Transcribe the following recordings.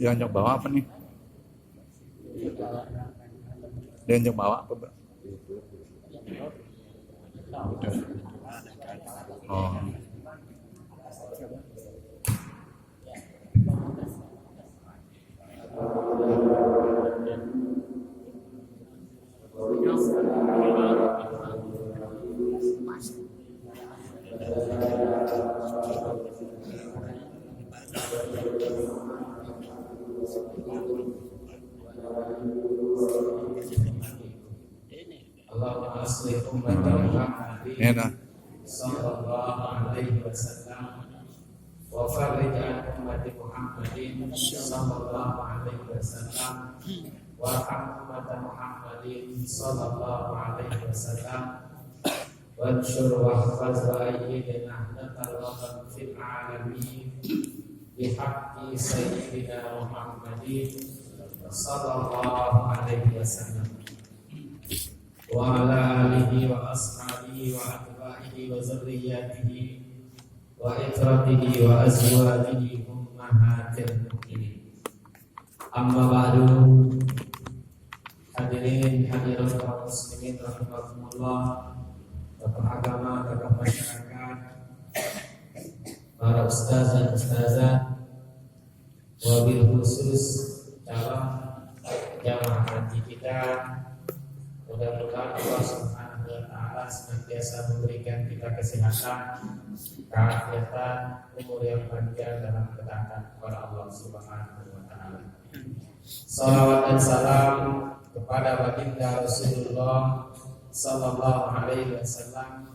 Dianjak bawa apa nih? Dianjak bawa apa, Bro? Oh. Allahumma aslih ummata Muhammadin sallallahu alaihi wasallam wa farrij an ummati Muhammadin sallallahu alaihi wasallam warham ummata Muhammadin sallallahu alaihi wasallam wanshur wa hafaz wa ayyidna natal fil alamin bihaqqi sayyidina Muhammadin sallallahu alaihi wasallam wa ala alihi wa ashabihi wa atba'ihi wa zurriyyatihi wa itratihi wa azwajihi ummahatil mu'minin. Amma ba'du. Hadirin hadirat kaum muslimin rahimakumullah, tokoh agama, tokoh masyarakat, para ustaz dan ustazah, wabil khusus calon jamaah haji kita. Mudah-mudahan Allah Subhanahu wa taala senantiasa memberikan kita kesehatan, keafiatan, umur yang panjang dalam ketaatan kepada Allah Subhanahu wa taala. Salawat dan salam kepada baginda Rasulullah sallallahu alaihi wasallam.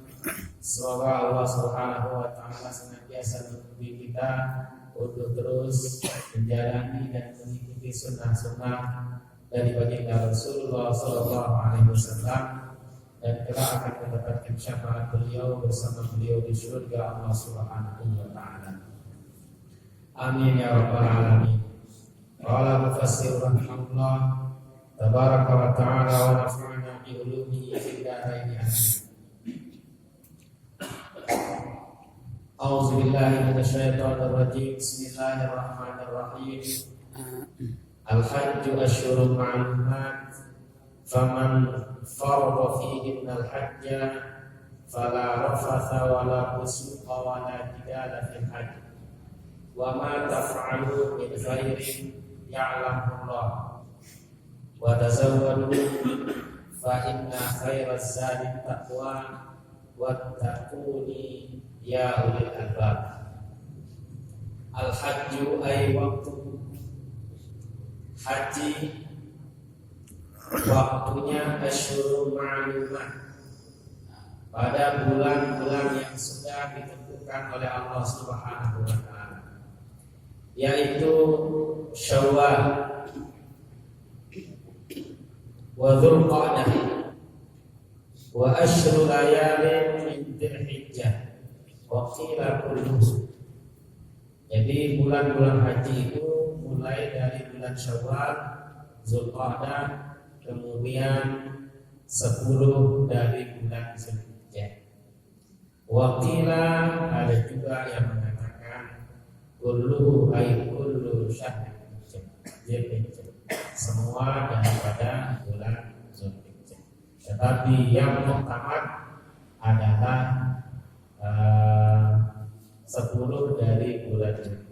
Semoga Allah Subhanahu wa taala senantiasa membimbing kita untuk terus menjalani dan mengikuti sunnah-sunnah dari baginda Rasulullah sallallahu alaihi wasallam, dan kelak akan mendapatkan syafaat beliau bersama beliau di surga Allah Subhanahu wa taala. Amin ya rabbal alamin. Qala mufassir rahimahullah tabaraka wa ta'ala wa nafa'ana bi ulumihi fid dharain. A'udzu billahi minasyaitonir rajim. Bismillahirrahmanirrahim. Al-hajju asyhurun ma'lumat, faman farada fihi al-hajja fala rafatha wala fusuqa wala jidala fil hajj. Wa ma taf'alu min khairin ya'lamu Allah. Wa tazawwadu fa inna khairaz zadi taqwa wattaquni ya ulil albab. Al-hajju ay waqtu haji, waktunya asyhurul ma'lumat, pada bulan-bulan yang sudah ditentukan oleh Allah Subhanahu wa taala, yaitu Syawal wa Dzulqa'dah wa asyru layalin min Dzulhijjah wa qila kulluhu. Jadi bulan-bulan haji itu mulai dari bulan Syawal, Dzulqa'dah, kemudian 10 dari bulan Dzulhijjah. Waqila, ada juga yang mengatakan kullu ay kullu syahr Dzulhijjah, semua daripada bulan Dzulhijjah. Tetapi yang muktamad adalah 10 dari bulan Dzulhijjah.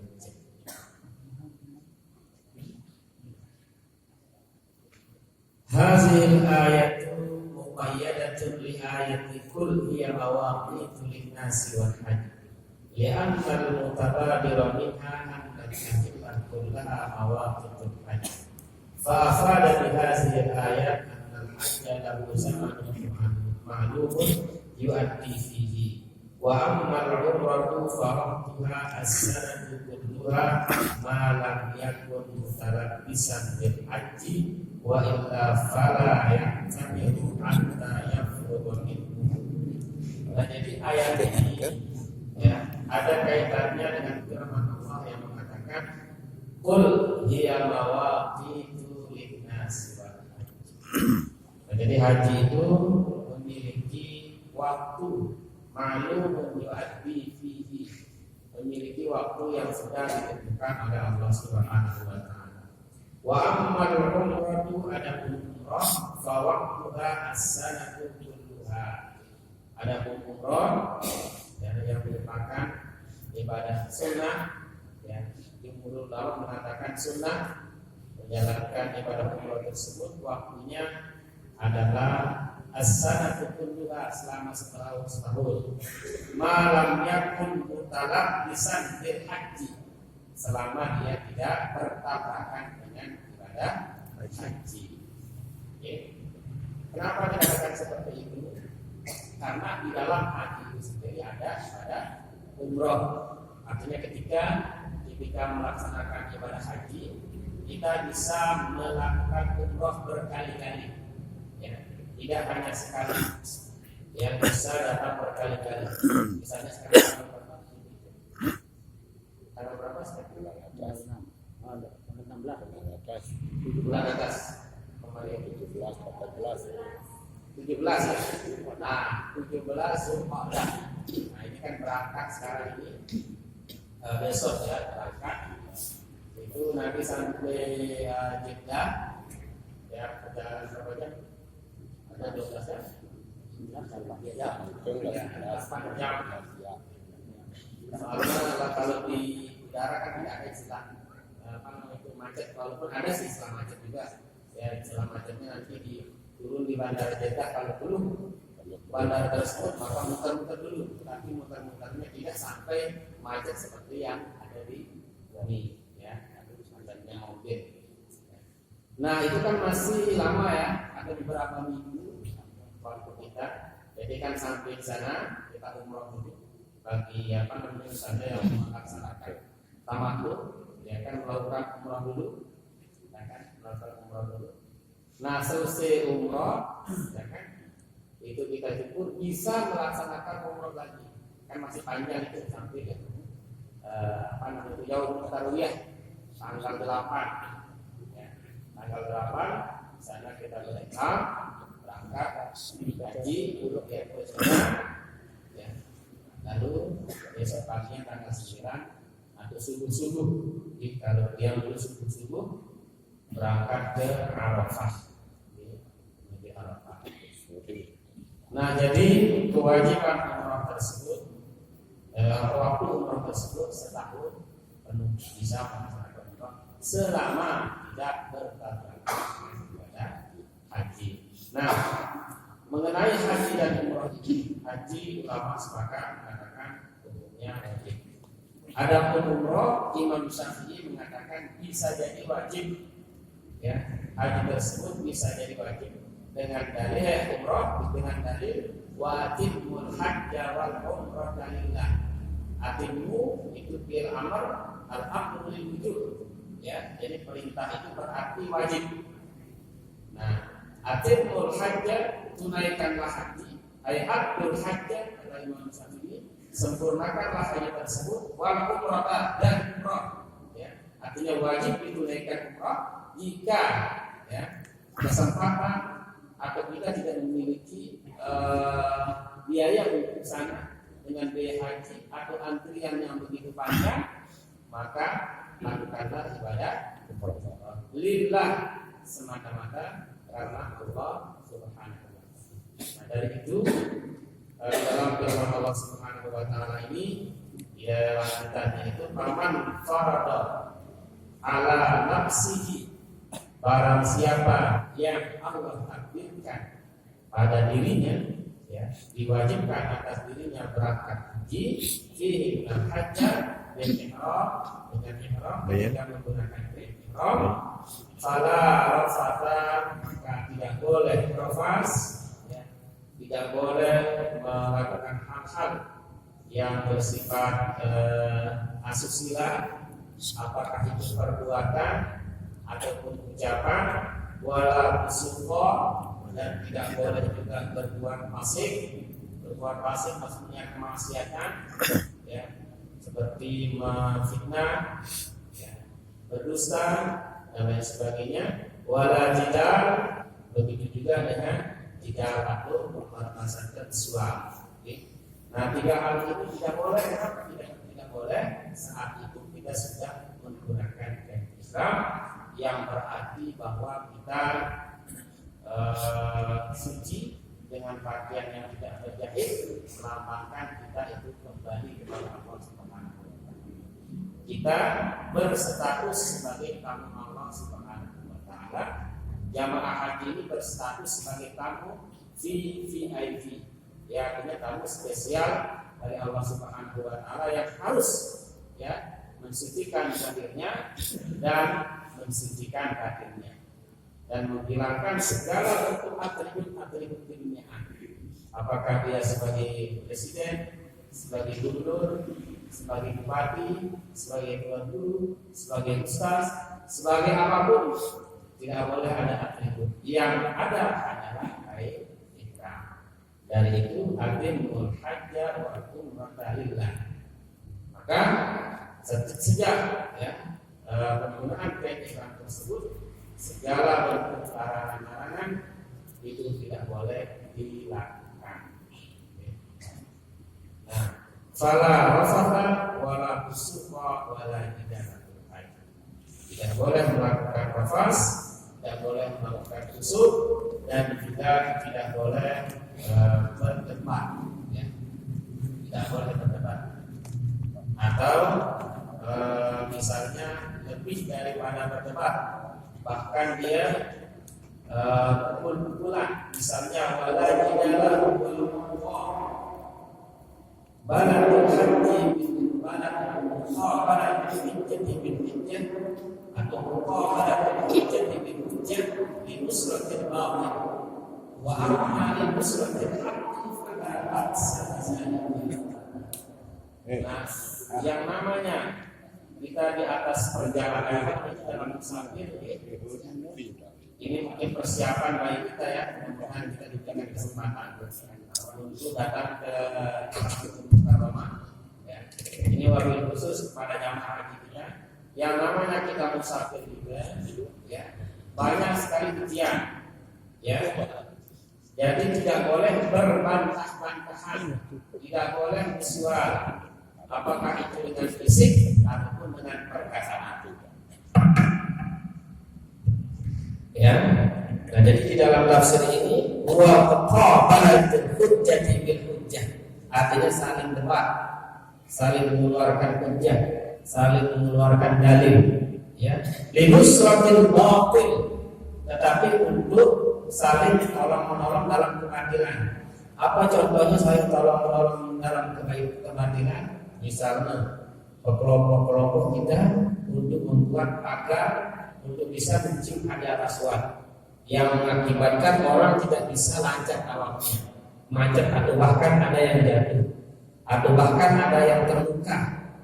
Hazil ayatu muqayyadatun li ayati kul hiya mawaqitu lin-nasi wal hajj. Li'anna al-mutabadira minha anna al-hajjah kullaha mawaqitul hajj. Fa afada bi hadhihi al-ayat anna al-hajja lahu zamanun ma'lumun yu'addi fihi. Wa amma al-umratu faratuha as-sanatu kulluha ma lam yakun mutalabbisan bil hajji wa illa fala ya'tamiru hatta yafruḍa minhu. Jadi ayat ini ya ada kaitannya dengan firman Allah yang mengatakan qul hiya mawaqitu lin-nasi wal hajj. Jadi haji itu memiliki waktu ma'lumun yu'addi fihi, memiliki waktu yang sudah ditentukan oleh Allah Subhanahu wa taala. Wa ammal umratu adapun umrah fa waqtuha as-sanatu kulluha. Adapun umrah yang merupakan ibadah sunnah, ya, jumhur ulama mengatakan sunnah, menjalankan ibadah umrah tersebut waktunya adalah as-sanatu kulluha, selama setahun. Malam yakun mutalabbisan bil haji, selama dia tidak bertabrakan dengan ibadah haji. Ya. Kenapa dikatakan seperti itu? Karena di dalam haji itu sendiri ada umroh. Artinya ketika melaksanakan ibadah haji, kita bisa melakukan umroh berkali-kali. Ya, tidak hanya sekali, yang bisa datang berkali-kali. Misalnya sekarang tanggal berapa sekarang? Bulan atas. Kemarin 17 ya. Nah, 17 Zulqa'dah. Nah, ini kan berangkat sekarang ini. Besok ya berangkat. Itu nanti sampai Jeddah. Ya, perjalanan berapa jam? Ada 12 jam. Ya, 8 jam. Soalnya kalau di udara kan tidak ada istilah macet, walaupun ada sih istilah macet juga. Ya, istilah macetnya nanti turun di bandara Jeddah. Kalau belum bandara tersebut maka muter-muter dulu, tapi muter-muternya tidak sampai macet seperti yang ada di Bali, ya, atau macetnya mobil. Nah, itu kan masih lama ya, ada beberapa minggu waktu kita. Jadi kan sampai di sana kita umroh dulu. Bagi misalnya yang melaksanakan tamattu, ya kan, melakukan umroh dulu, ya kan, melakukan umroh dulu. Nah, selesai umroh, ya kan, itu kita pun bisa melaksanakan umroh lagi. Kan masih panjang itu sampai ke Yaumul Tarwiyah tanggal 8. Ya, tanggal 8 di sana kita berangkat haji untuk yang ya. Lalu besok paginya tanggal 9 atau subuh-subuh. Jadi kalau dia dulu subuh-subuh berangkat ke Arafah. Di Arafah. Nah, jadi kewajiban umrah tersebut, waktu umrah tersebut setahun penuh, bisa melaksanakan umrah selama tidak bertabrakan pada haji. Nah, mengenai haji dan umrah ini, haji ulama sepakat mengatakan hukumnya wajib. Adapun umrah, Imam Syafi'i mengatakan bisa jadi wajib. Ya, haji tersebut bisa jadi wajib dengan dalil umrah, dengan dalil wajibul hajj wal umrah lillah. Atimmu itu bil amr al-amru lil wujub. Ya, jadi perintah itu berarti wajib. Nah, atimul hajj, tunaikanlah haji. Hayyul hajj kata Imam Syafi'i, sempurnakanlah haji tersebut, wal umrah dan umrah. Ya, artinya wajib ditunaikan umrah jika, ya, kesempatan atau kita tidak memiliki biaya untuk sana dengan biaya haji atau antrian yang begitu panjang, maka lakukanlah ibadah lillah, semata-mata karena Allah Subhanahu wa taala. Nah, dari itu dalam firman Allah Subhanahu wa taala ini, ya, lanjutannya itu faman farada ala nafsihi, barang siapa yang Allah takdirkan pada dirinya, ya, diwajibkan atas dirinya berangkat haji, fihi minal hajj bil ihram, dengan ihram, dengan menggunakan ihram, fala rafata, maka tidak boleh rafas, ya, tidak boleh melakukan hal-hal yang bersifat asusila, apakah itu perbuatan ataupun ucapan, wala suqa, dan tidak boleh juga berbuat fasik. Berbuat fasik maksudnya kemaksiatan, ya, seperti memfitnah, ya, berdusta dan lain sebagainya. Wala jidal, begitu juga dengan jidal atau permasalahan seksual. Nah, 3 hal itu tidak boleh, tidak boleh saat itu kita sudah menggunakan kain ihram, yang berarti bahwa kita suci dengan pakaian yang tidak terjahit, melambangkan kita itu kembali kepada Allah Subhanahu wa taala. Kita berstatus sebagai tamu Allah Subhanahu wa taala. Jamaah haji ini berstatus sebagai tamu VIP, ya, artinya tamu spesial dari Allah Subhanahu wa taala yang harus ya mensucikan zahirnya dan mensucikan batinnya dan menghilangkan segala bentuk atribut-atribut keduniaan. Apakah dia sebagai presiden, sebagai gubernur, sebagai bupati, sebagai tuan guru, sebagai ustaz, sebagai apapun, tidak boleh ada atribut. Yang ada hanyalah kain ihram. Dari itu atimul hajja wa umrata lillah. Maka sejak ya penggunaan kain ihram tersebut, segala bentuk larangan-larangan itu tidak boleh dilakukan. Nah, fala rafatha wala fusuqa wala jidala. Tidak boleh melakukan rafas, tidak boleh melakukan fusuk, dan juga tidak boleh berdebat, ya. Tidak boleh berdebat. Atau misalnya lebih daripada berdebat, bahkan dia pukul-pukulan, misalnya wala jidala balad haji balad muqabalah bil hijjah atau muqabalah bil hijjah bil hijjah li nusratil batil wa amma li nusratil haqqi fala ba'sa bidzalika. Nah, yang namanya kita di atas perjalanan dalam musafir, ini mungkin persiapan bagi kita ya, mudah-mudahan kita diberikan kesempatan untuk datang ke Roma. Ya. Ini wabil khusus kepada jamaah haji kita. Yang namanya kita musafir juga, ya, banyak sekali ujian, ya. Jadi tidak boleh berbantah-bantahan, tidak boleh musuhan, apakah itu dengan fisik ataupun dengan perkataan. Ya. Nah, jadi di dalam tafsir ini wa muqabalatul hujjati bil hujjah, artinya saling debat, saling mengeluarkan hujjah, saling mengeluarkan dalil, ya. Linusratil batil, tetapi untuk saling tolong-menolong dalam keadilan. Apa contohnya saling tolong-menolong dalam keadilan? Misalnya kelompok-kelompok kita untuk membuat pagar untuk bisa mencium di atas wad, yang mengakibatkan orang tidak bisa lancar awaknya, macet, atau bahkan ada yang jatuh, atau bahkan ada yang terluka,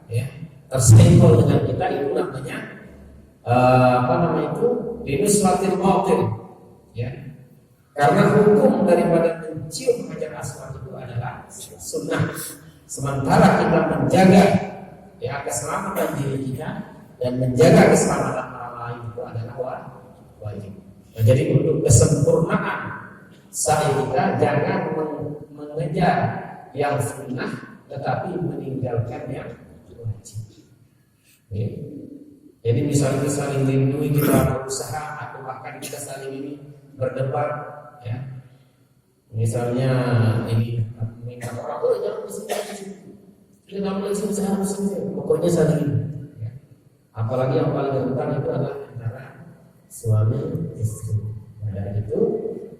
ya, tersenggol dengan kita. Itu namanya binusratil batil, ya. Karena hukum daripada mencium hajar aswad itu adalah sunnah, sementara kita menjaga ya keselamatan diri kita dan menjaga keselamatan orang lain itu adalah wajib. Nah, jadi untuk kesempurnaan sa'i kita jangan mengejar yang sunnah, tetapi meninggalkan yang wajib. Ya. Jadi misalnya saling lindungi, kita berusaha, atau bahkan kita saling ini berdebat, ya. Misalnya ini minta orang, jangan disini, kita nggak boleh sini, pokoknya saling ini. Ya. Apalagi yang paling rentan itu adalah antara suami istri. Pada itu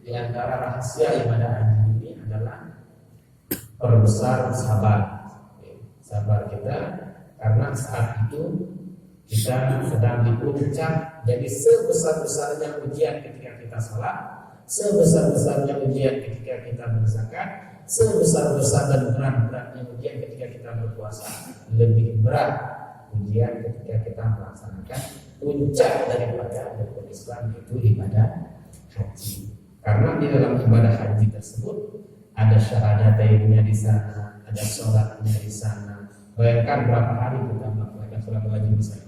di antara rahasia ibadah haji ini adalah perbesar sabar, sabar kita, karena saat itu kita sedang di puncak. Jadi sebesar-besarnya ujian ketika kita sholat, sebesar-besarnya ujian ketika kita berzakat, sebesar-besar dan berat-beratnya ujian ketika kita berpuasa, lebih berat ujian ketika kita melaksanakan puncak daripada rukun Islam, yaitu ibadah haji. Karena di dalam ibadah haji tersebut ada syahadatainnya di sana, ada sholatnya di sana. Bayangkan berapa hari kita melakukan sholat wajib di sana.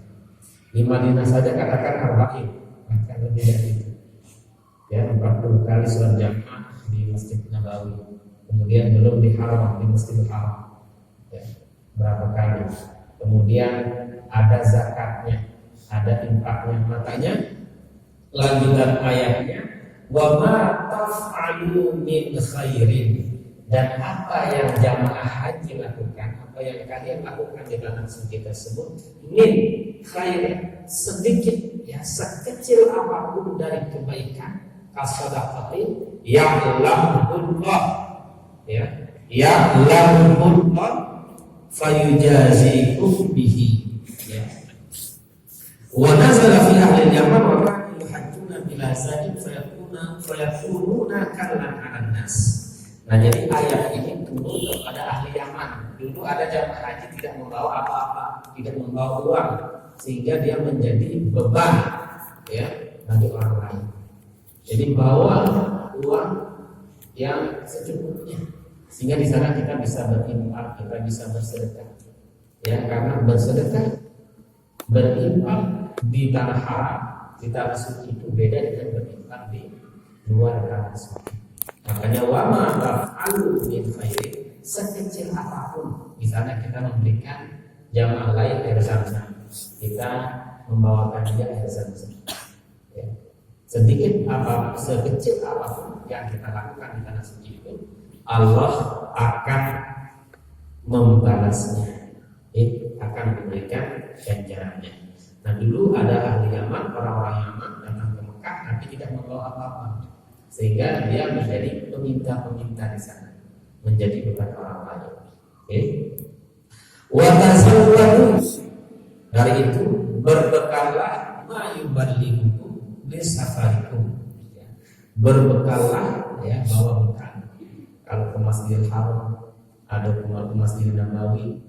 Di Madinah saja katakan arba'in, bahkan lebih dari itu. Ya, 40 kali sholat jamaah di Masjid Nabawi. kemudian belum diharam di Masjidil Haram, ya, berapa kali, kemudian ada zakatnya, ada infaknya. Makanya lanjutan ayatnya, wa ma taf'alu min khairin, dan apa yang jamaah haji lakukan, apa yang kalian lakukan di tanah suci tersebut, min khairin, sedikit, ya, sekecil apapun dari kebaikan, kasadaqati ya'lamullah, ya, ya'lamullah fayujazikum bihi, ya. Wa nazala fi ahli al-yaman wa kanu yuhajjuna bila zalim fayakununa kallan 'alan nas. Nah, jadi ayat ini turun kepada ahli Yaman. Dulu ada jamaah haji tidak membawa apa-apa, tidak membawa uang, sehingga dia menjadi beban, ya, bagi orang lain. Jadi bawa uang yang secukupnya, sehingga di sana kita bisa berinfak, kita bisa bersedekah, ya, karena bersedekah, berinfak di tanah haram, di tanah suci itu beda dengan berinfak di luar tanah suci. Makanya wama taf'alu min khairin, sekecil apapun, misalnya kita memberikan jamaah lain air zam-zam, kita membawakan dia air zam-zam, ya. Sedikit apa, sekecil apapun yang kita lakukan di tanah suci itu, Allah akan membalasnya, akan memberikan ganjarannya. Nah, dulu ada ahli Yaman, orang-orang Yaman datang ke Mekah tapi tidak membawa apa-apa, sehingga dia menjadi peminta-peminta di sana, menjadi beban orang lain. Oke. Wa tazawwadu, dari itu berbekallah ma yuballighukum lisafarikum, ya. Berbekallah, ya, bawa bekal. Kalau ke Masjidil Haram, ada ke Masjidil Nabawi,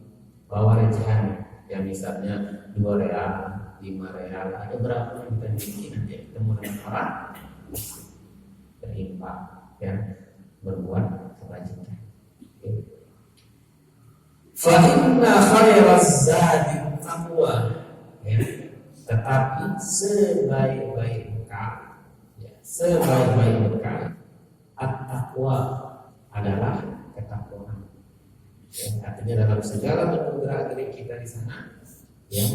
bawa recehan, ya, misalnya 2 real, 5 real, ada berapa yang kita miliki, nanti ketemu dengan orang berinfak, ya, berbuat kebajikan. Fa inna khairaz zadi taqwa, ya. Tetapi sebaik-baik bekal, ya, sebaik-baik bekal at-taqwa adalah ketakwaan. Ya, artinya dalam segala bentuk gerak-gerik kita di sana, ya,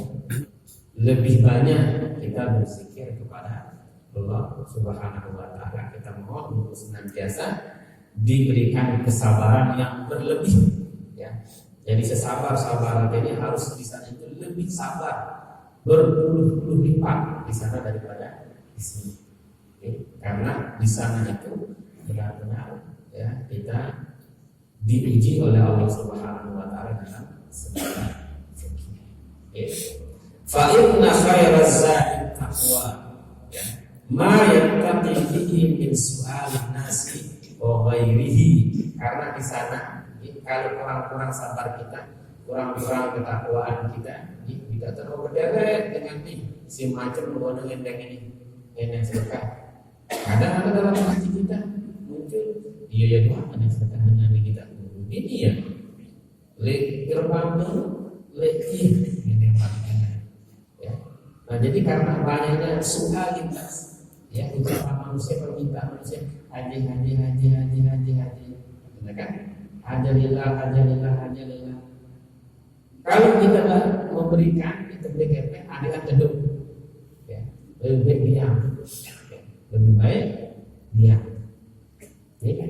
lebih banyak kita berzikir kepada Allah Subhanahu wa Ta'ala. Kita mohon untuk senantiasa diberikan kesabaran yang berlebih, ya. Jadi sesabar-sabar ini harus di sana itu lebih sabar, berpuluh-puluh lipat di sana daripada di sini. Oke? Karena di sana itu benar-benar, ya, kita diuji oleh Allah Subhanahu wa Ta'ala dalam segala segi. Fa inna khairaz zadi taqwa, ya. Ma yattaqi bihi min su'alin nasi wa ghairihi, karena di sana, ya, kalau kurang-kurang sabar kita, kurang-kurang ketakwaan kita, ya, kita terlalu berderet dengan nih si macam bawa dengan ini yang sedekah. Kadang-kadang dalam hati kita muncul, iya ya Tuhan, ada sedekah dengan kita. Ini ya, gerbang ini ya. Nah, jadi karena banyaknya sualitas, ya, ucapan manusia, permintaan manusia, haji, ya kan? Hajalillah. Kalau kita memberikan itu BGP, ada yang teduh, ya, lebih baik diam, ya. Lebih baik diam, ya,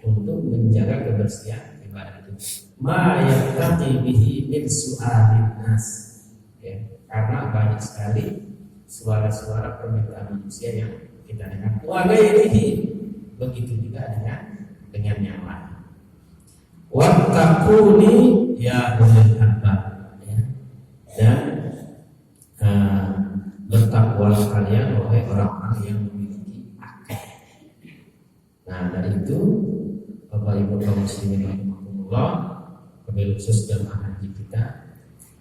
untuk menjaga kebersihan ibadah itu. Ma yattaqi bihi min su'alin nas, ya, karena banyak sekali suara-suara permintaan manusia yang kita dengar. Wa ghairihi, begitu juga dengan yang lain. Wattaquni ya ulil albab, ya. Dan bertakwalah kalian wahai orang-orang yang memiliki akal. Nah, dari itu Bapak Ibu kaum muslimin rahimakumullah, wabil khusus jamaah haji kita,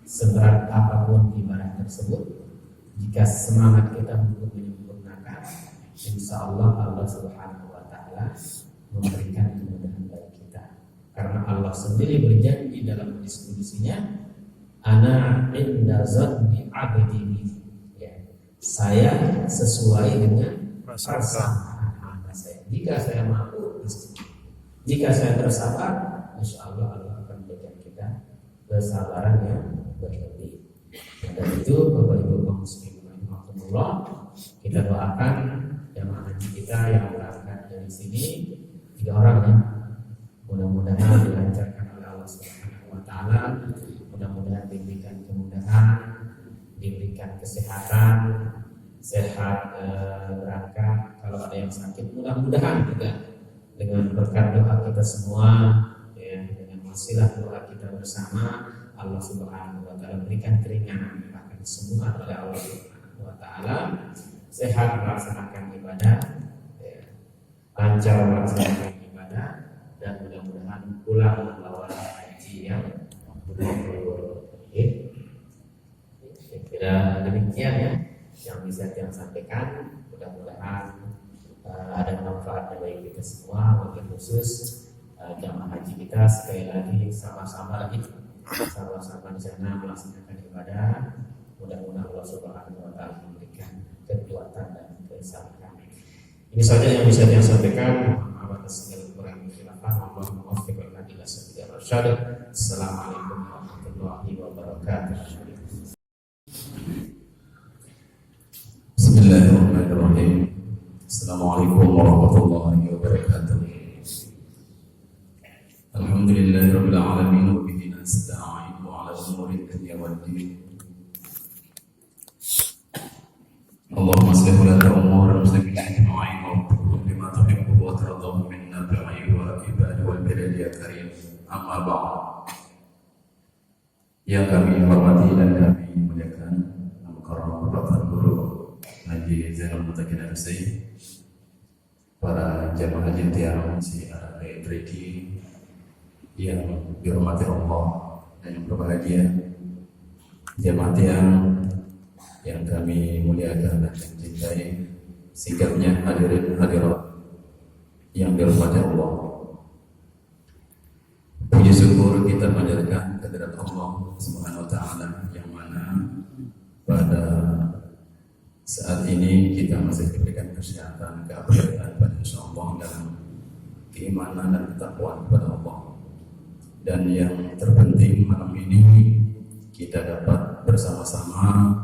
seberat apapun ibadah tersebut, jika semangat kita untuk menyempurnakan, insyaallah Allah Subhanahu wa Ta'ala memberikan kemudahan bagi kita. Karena Allah sendiri berjanji dalam diskusinya, ana inda zanni abdi bi, ya, saya sesuai dengan prasangkaan hamba saya. Jika saya mampu, Jika saya bersabar, insya Allah Allah akan berikan kita kesabaran yang berlebih. Dan itu Bapak Ibu kaum muslimin rahimahumullah, kita doakan jamaah haji kita yang berangkat dari sini 3 orang ya. Mudah-mudahan dilancarkan oleh Allah Subhanahu wa taala, mudah-mudahan diberikan kemudahan, diberikan kesehatan, sehat berangkat. Kalau ada yang sakit mudah-mudahan juga dengan berkat doa kita semua ya, dengan wasilah doa kita bersama, Allah Subhanahu wa taala berikan keringanan akan semua oleh Allah Subhanahu wa taala, sehat melaksanakan ibadah ya, lancar melaksanakan ibadah, dan mudah-mudahan pulang membawa haji yang mabrur. Kira demikian ya yang bisa saya sampaikan. Mudah-mudahan ada manfaatnya bagi kita semua, wabil khusus jamaah haji kita. Sekali lagi sama-sama di sana melaksanakan ibadah. Mudah-mudahan Allah Subhanahu wa taala memberikan kekuatan dan kesabaran. Ini saja yang bisa saya sampaikan. Atas segala kurang khilafah, Allah muwaffiq ila sabilir rasyad. Assalamualaikum warahmatullahi wabarakatuh. Bismillahirrahmanirrahim. Assalamualaikum warahmatullahi wabarakatuh. Alhamdulillahirabbil alamin wa bihi nasta'in ala umuri dunya waddin. Allahumma shalli ala umur muslimin ajma'in wa bima tuhibbu wa tardahu minna bi'i wa ibadi wal bilad ya karim. Amma ba'd. Yang kami hormati dan kami muliakan Al-Mukarram Bapak Guru Haji Zainul Mutakin MC, para jamaah haji yang si Triki yang dirahmati Allah dan yang berbahagia, jamaah yang kami muliakan dan cintai, sikapnya hadirin hadirat yang dirahmati Allah. Puji syukur kita panjatkan kehadirat Allah Subhanahu wa taala yang mana pada saat ini kita masih diberikan kesehatan, keabadian pada insyaallah dalam keimanan dan ketakwaan kepada Allah. Dan yang terpenting malam ini kita dapat bersama-sama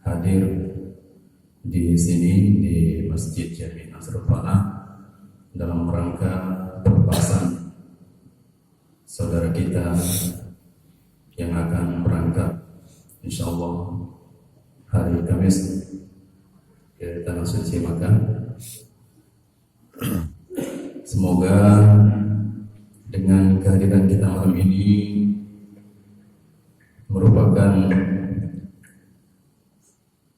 hadir di sini di Masjid Jami Nasrul Falah dalam rangka pelepasan saudara kita yang akan berangkat insyaallah hari Kamis ke Tanah Suci Makkah. Semoga dengan kehadiran kita malam ini merupakan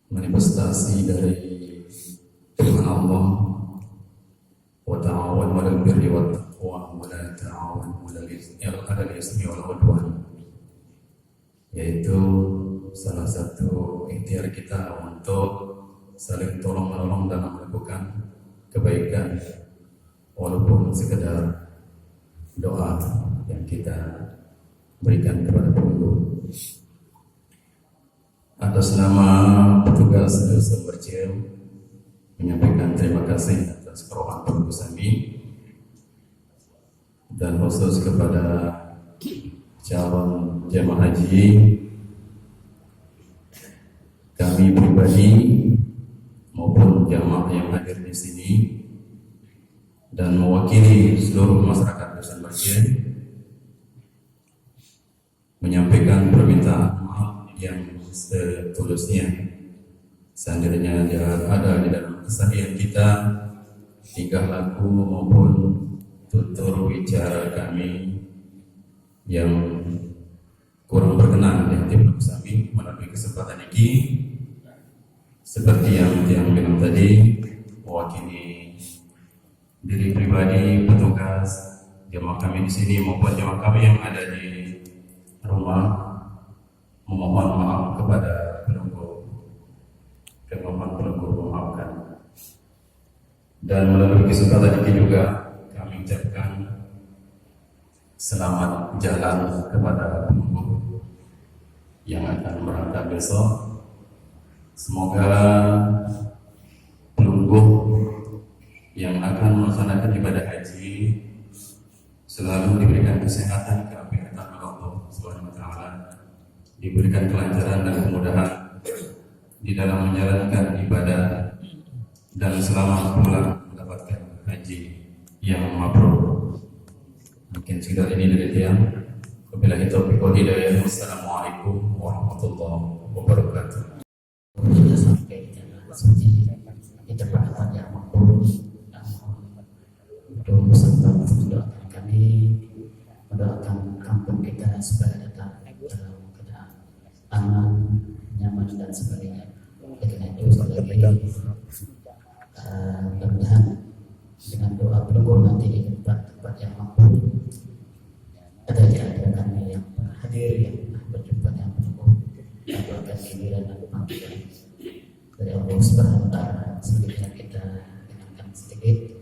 manifestasi dari firman Allah, wa ta'awanu 'alal birri wat taqwa wa la ta'awanu 'alal ismi wal 'udwan, yaitu salah satu ikhtiar kita untuk saling tolong-menolong dalam melakukan kebaikan, walaupun sekedar doa yang kita berikan kepada penghulu. Atas nama petugas Sumber Cil menyampaikan terima kasih atas kerohan penduduk kami, dan khusus kepada calon jemaah haji, kami pribadi maupun jamaah yang hadir di sini dan mewakili seluruh masyarakat Dusun Berjin menyampaikan permintaan maaf yang setulusnya. Seandainya ada di dalam keseharian kita tingkah laku maupun tutur wicara kami yang kurang berkenan di hati penduduk kami melalui kesempatan ini, seperti yang bilang tadi, mewakili diri pribadi, petugas, jemaah kami di sini maupun jemaah kami yang ada di rumah, memohon maaf kepada penunggu memaafkan. Dan melalui kesempatan ini juga kami ucapkan selamat jalan kepada penunggu yang akan berangkat besok. Semoga penunggu yang akan melaksanakan ibadah haji selalu diberikan kesehatan, keafiatan oleh Allah Subhanahu wa taala, diberikan kelancaran dan kemudahan di dalam menjalankan ibadah dan selamat pulang mendapatkan haji yang mabrur. Mungkin sekedar ini dari dia. Wabillahi taufiq wal hidayah. Wassalamualaikum warahmatullahi wabarakatuh. Sudah sampai di jalan suci di tempat yang makbul. Untuk bersama mendoakan kami, mendoakan kampung kita supaya tetap dalam keadaan aman, nyaman dan sebagainya. Dengan itu sekali lagi mudah-mudahan dengan doa berdoa nanti di tempat yang makbul ada di antara kami yang hadir yang berjumpa yang menunggu mendapatkan giliran dan panggilan dari Allah Subhanahu wa taala. Selanjutnya kita dengarkan sedikit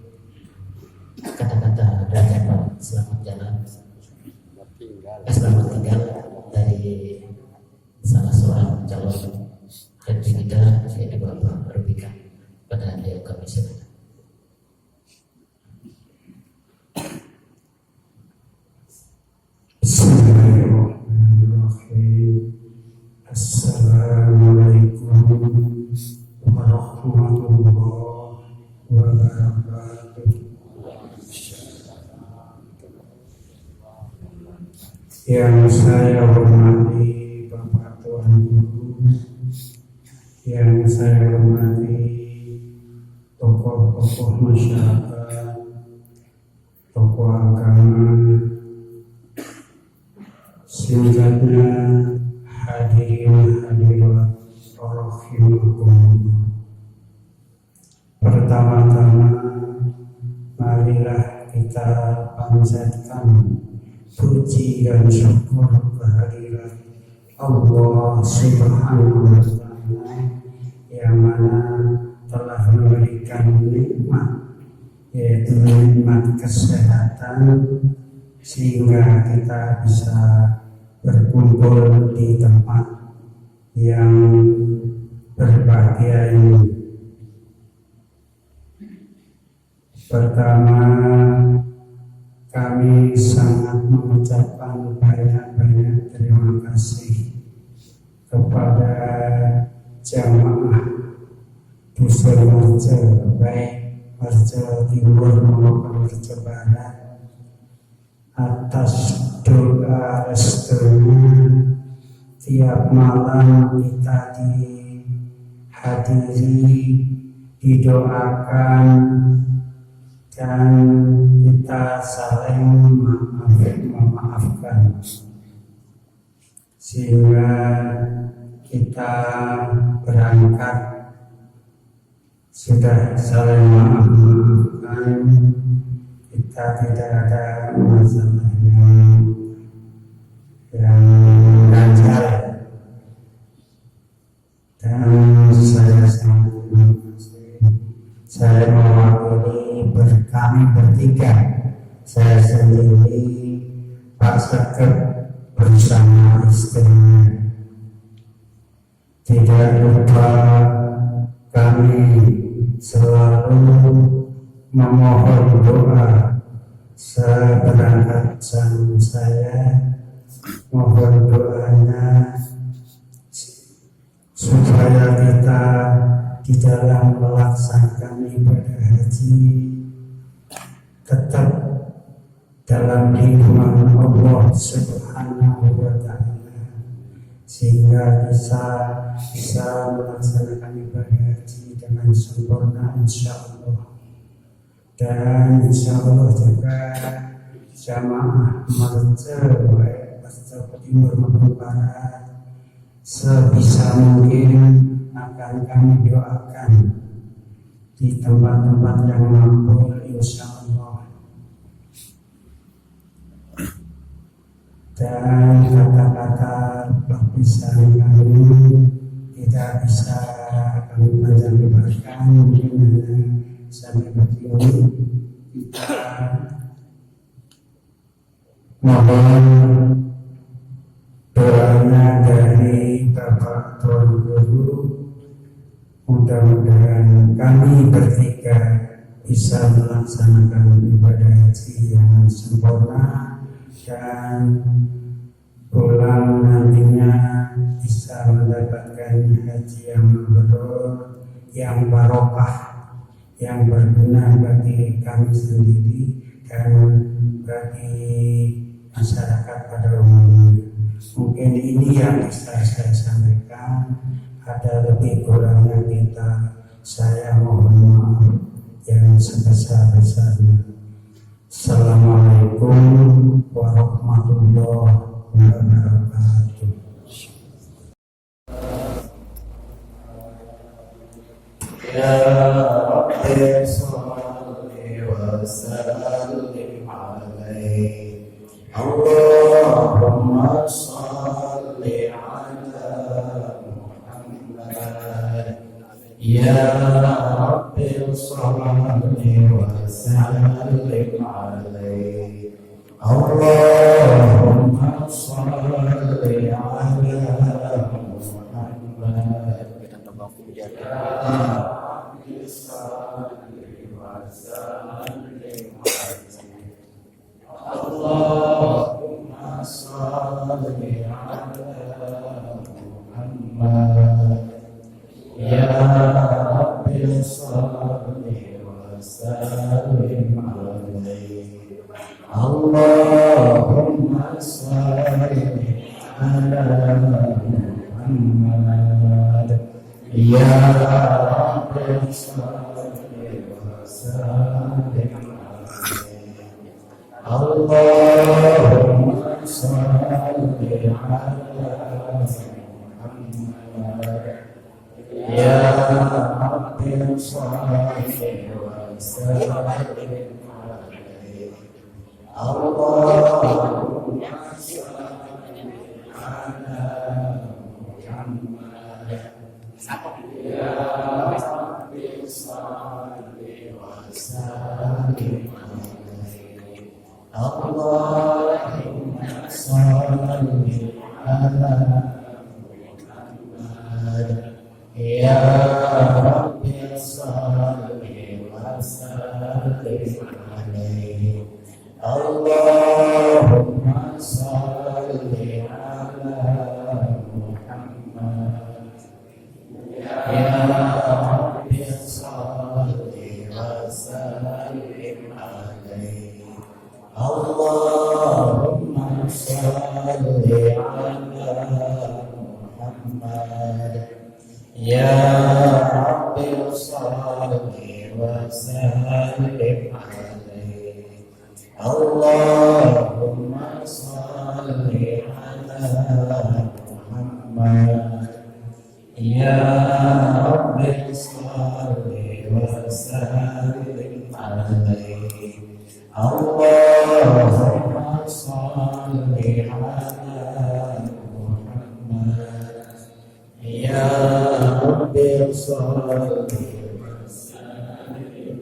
kata-kata dan selamat jalan, selamat tinggal dari salah seorang calon haji kita, yaitu Bapak Rubika. Pada dia kami silakan. Bismillahirrahmanirrahim. Assalamualaikum warahmatullahi wabarakatuh. Yang saya hormati Bapak Tuan Guru, yang saya hormati tokoh-tokoh masyarakat, tokoh agama, singkatnya hadirin hadirat rahimakumullah. Pertama-tama marilah kita panjatkan puji dan syukur kehadirat Allah Subhanahu wa taala yang mana telah memberikan nikmat, yaitu nikmat kesehatan, sehingga kita bisa berkumpul di tempat yang berbahagia ini. Pertama, kami sangat mengucapkan banyak-banyak terima kasih kepada jamaah Dusun Merce, baik Merce Timur maupun Merce Barat, atas doa restunya. Tiap malam kita dihadiri, didoakan, dan kita saling memaafkan, sehingga kita berangkat sudah saling memaafkan, kita tidak ada masalah yang ganjal. Dan saya sangat terima kasih. Saya mewakili kami bertiga, saya sendiri, Pak Sekep bersama istrinya. Tidak lupa kami selalu memohon doa seberangkat saya, mohon doanya supaya kita di dalam melaksanakan ibadah haji tetap dalam lindungan Allah Subhanahu wa taala, sehingga bisa melaksanakan ibadah haji dengan sempurna insyaallah. Dan insyaallah juga jamaah Merce baik Merce Timur maupun Barat sebisa mungkin akan kami doakan di tempat-tempat yang mampu insyaallah. Dan kata-kata perpisahan kami tidak bisa kami panjang-lebarkan, mungkin hanya sampai begini. Kita mohon doanya dari Bapak Tuan Guru, mudah-mudahan kami bertiga bisa melaksanakan ibadah haji yang sempurna dan pulang nantinya bisa mendapatkan haji yang mabrur, yang barokah, yang berguna bagi kami sendiri dan bagi masyarakat pada umumnya. Mungkin ini yang bisa saya sampaikan. Ada lebih kurangnya saya mohon maaf yang sebesar-besarnya. Assalamualaikum warahmatullahi wabarakatuh. Ya Rabbi salli wa sallim alaihi. Allahumma salli ala Muhammad. Ya Rabbi salli wa sallim alaihi. Allahumma salli ala Muhammad. Allahumma salli ala Muhammad. Ya Rabbi salli wa sallim alaihi. Allahumma salli ala Muhammad. Ya Rabbi salli wa sallim alaihi. Allahumma salli ala Muhammad. Ya Rabbi salli wa sallim alaihi. Allahumma salli ala Muhammad. Ya Rabbi salli wa sallim alaihi. Allahumma salli ala Muhammad. Ya Rabbi salli wa sallim alaihi. Allahumma salli ala Muhammad. Ya Rabbi salli wa sallim alaihi. Allahumma salli ala Muhammad. Ya Rabbi salli wa sallim alaihi. Allahumma salli ala Muhammad. Ya Rabbi salli wa sallim alaihi. Allahumma salli ala Muhammad. Ya Rabbi salli wa sallim alaihi. Allahumma salli Muhammad. Ya Rabbi salli wa sallim.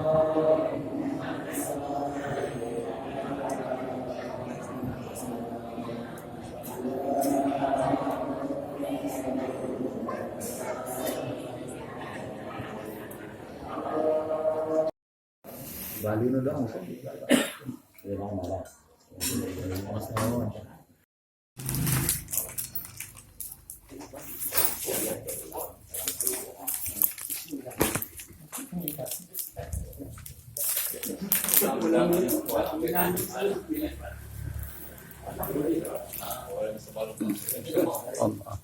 Bali na lang. Mas naman. Allah.